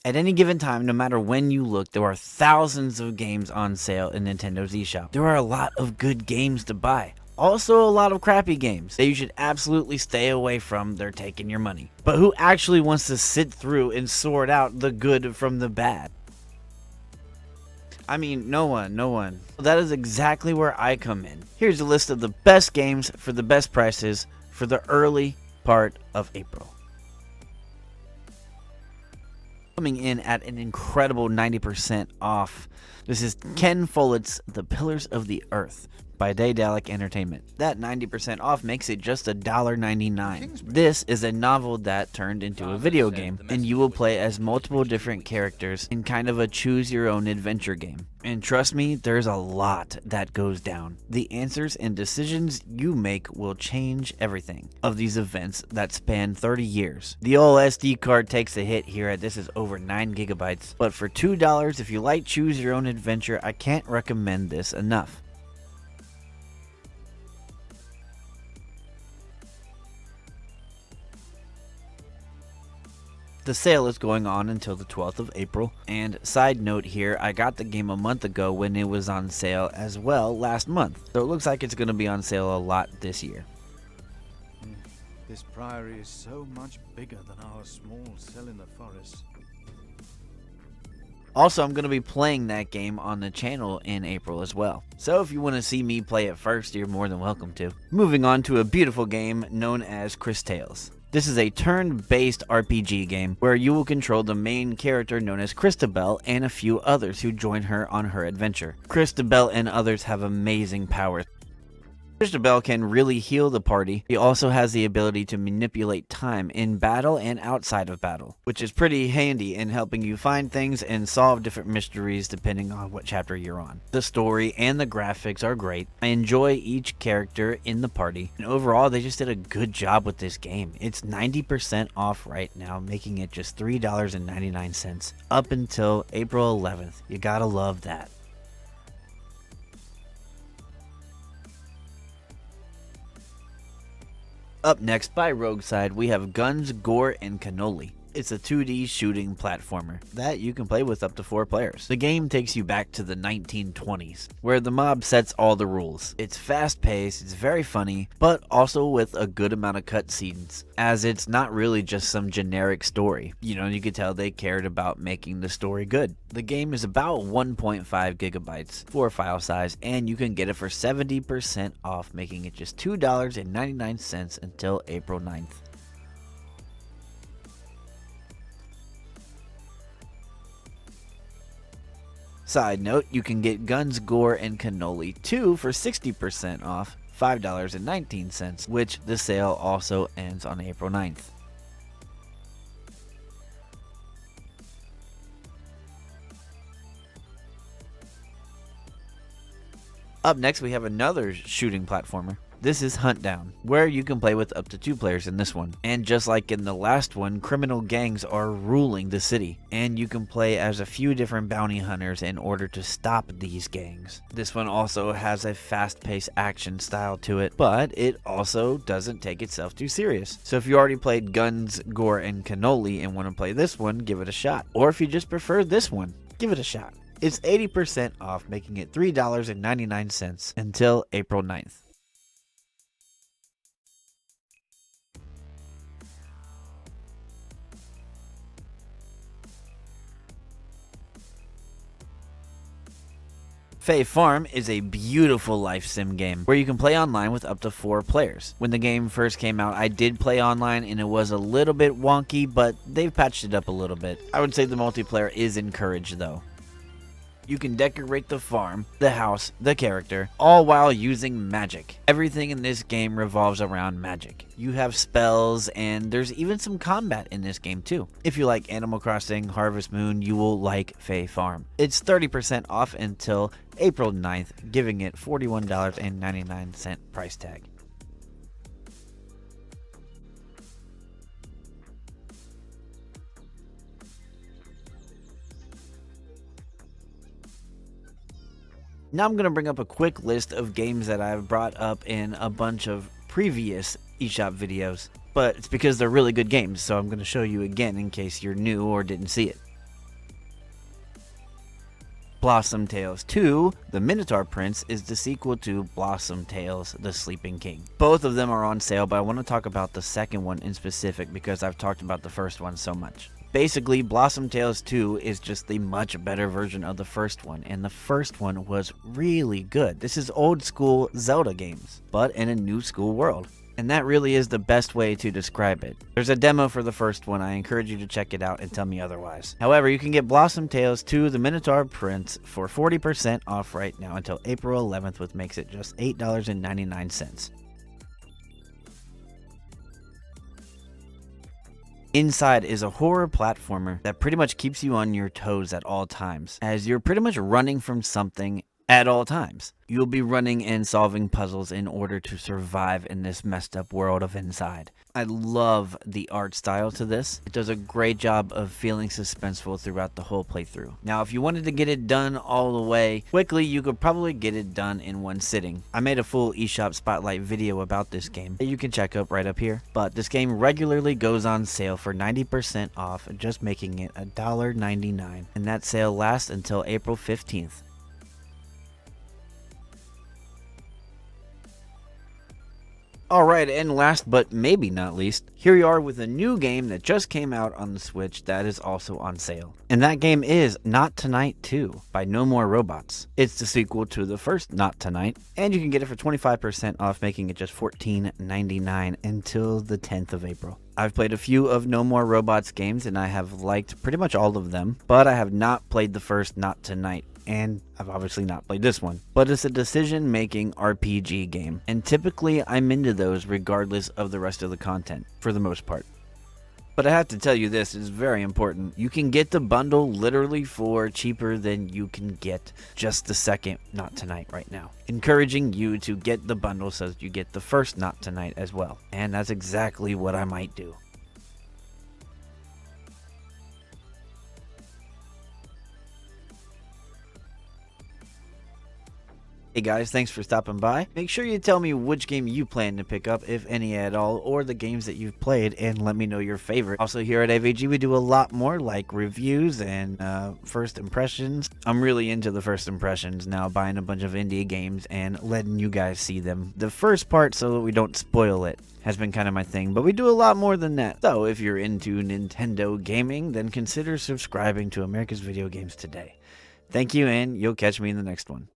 At any given time, no matter when you look, there are thousands of games on sale in Nintendo's eShop. There are a lot of good games to buy. Also, a lot of crappy games that you should absolutely stay away from. They're taking your money. But who actually wants to sit through and sort out the good from the bad? I mean, no one. That is exactly where I come in. Here's a list of the best games for the best prices for the early part of April. Coming in at an incredible 90% off. This is Ken Follett's The Pillars of the Earth by Daedalic Entertainment. That 90% off makes it just $1.99. This is a novel that turned into a video game, and you will play as multiple different characters in kind of a choose-your-own adventure game. And trust me, there's a lot that goes down. The answers and decisions you make will change everything of these events that span 30 years. The old SD card takes a hit here. This is over 9 gigabytes, but for $2, if you like choose your own adventure, I can't recommend this enough. The sale is going on until the 12th of April, and side note here, I got the game a month ago when it was on sale as well last month, so it looks like it's going to be on sale a lot this year. This priory is so much bigger than our small cell in the forest. Also, I'm going to be playing that game on the channel in April as well, so if you want to see me play it first, you're more than welcome to. Moving on to a beautiful game known as Cris Tales. This is a turn-based RPG game where you will control the main character known as Christabel and a few others who join her on her adventure. Christabel and others have amazing powers. Christabel can really heal the party. He also has the ability to manipulate time in battle and outside of battle, which is pretty handy in helping you find things and solve different mysteries depending on what chapter you're on. The story and the graphics are great. I enjoy each character in the party, and overall they just did a good job with this game. It's 90% off right now, making it just $3.99 up until April 11th. You gotta love that. Up next, by Rogueside, we have Guns, Gore, and Cannoli. It's a 2D shooting platformer that you can play with up to 4 players. The game takes you back to the 1920s, where the mob sets all the rules. It's fast-paced, it's very funny, but also with a good amount of cutscenes, as it's not really just some generic story. You know, you could tell they cared about making the story good. The game is about 1.5 gigabytes for file size, and you can get it for 70% off, making it just $2.99 until April 9th. Side note, you can get Guns, Gore, and Cannoli 2 for 60% off, $5.19, which the sale also ends on April 9th. Up next, we have another shooting platformer. This is Huntdown, where you can play with up to 2 players in this one. And just like in the last one, criminal gangs are ruling the city, and you can play as a few different bounty hunters in order to stop these gangs. This one also has a fast-paced action style to it, but it also doesn't take itself too serious. So if you already played Guns, Gore, and Cannoli and want to play this one, give it a shot. Or if you just prefer this one, give it a shot. It's 80% off, making it $3.99 until April 9th. Fae Farm is a beautiful life sim game where you can play online with up to 4 players. When the game first came out, I did play online and it was a little bit wonky, but they've patched it up a little bit. I would say the multiplayer is encouraged though. You can decorate the farm, the house, the character, all while using magic. Everything in this game revolves around magic. You have spells, and there's even some combat in this game too. If you like Animal Crossing, Harvest Moon, you will like Fae Farm. It's 30% off until April 9th, giving it $41.99 price tag. Now I'm going to bring up a quick list of games that I've brought up in a bunch of previous eShop videos, but it's because they're really good games, so I'm going to show you again in case you're new or didn't see it. Blossom Tales 2, The Minotaur Prince, is the sequel to Blossom Tales, The Sleeping King. Both of them are on sale, but I want to talk about the second one in specific because I've talked about the first one so much. Basically, Blossom Tales 2 is just the much better version of the first one, and the first one was really good. This is old school Zelda games, but in a new school world. And that really is the best way to describe it. There's a demo for the first one. I encourage you to check it out and tell me otherwise. However, you can get Blossom Tales 2, The Minotaur Prince for 40% off right now until April 11th, which makes it just $8.99. Inside is a horror platformer that pretty much keeps you on your toes at all times, as you're pretty much running from something at all times. You'll be running and solving puzzles in order to survive in this messed up world of Inside. I love the art style to this. It does a great job of feeling suspenseful throughout the whole playthrough. Now, if you wanted to get it done all the way quickly, you could probably get it done in one sitting. I made a full eShop Spotlight video about this game that you can check up right up here. But this game regularly goes on sale for 90% off, just making it $1.99. And that sale lasts until April 15th. Alright, and last but maybe not least, here we are with a new game that just came out on the Switch that is also on sale. And that game is Not Tonight 2 by No More Robots. It's the sequel to the first Not Tonight, and you can get it for 25% off, making it just $14.99 until the 10th of April. I've played a few of No More Robots games and I have liked pretty much all of them, but I have not played the first Not Tonight. And I've obviously not played this one. But it's a decision-making RPG game, and typically I'm into those regardless of the rest of the content, for the most part. But I have to tell you this is very important. You can get the bundle literally for cheaper than you can get just the second Not Tonight right now. Encouraging you to get the bundle so that you get the first Not Tonight as well. And that's exactly what I might do. Hey guys, thanks for stopping by. Make sure you tell me which game you plan to pick up, if any at all, or the games that you've played, and let me know your favorite. Also, here at AVG, we do a lot more like reviews and first impressions. I'm really into the first impressions now, buying a bunch of indie games and letting you guys see them. The first part, so that we don't spoil it, has been kind of my thing, but we do a lot more than that. So if you're into Nintendo gaming, then consider subscribing to America's Video Games Today. Thank you, and you'll catch me in the next one.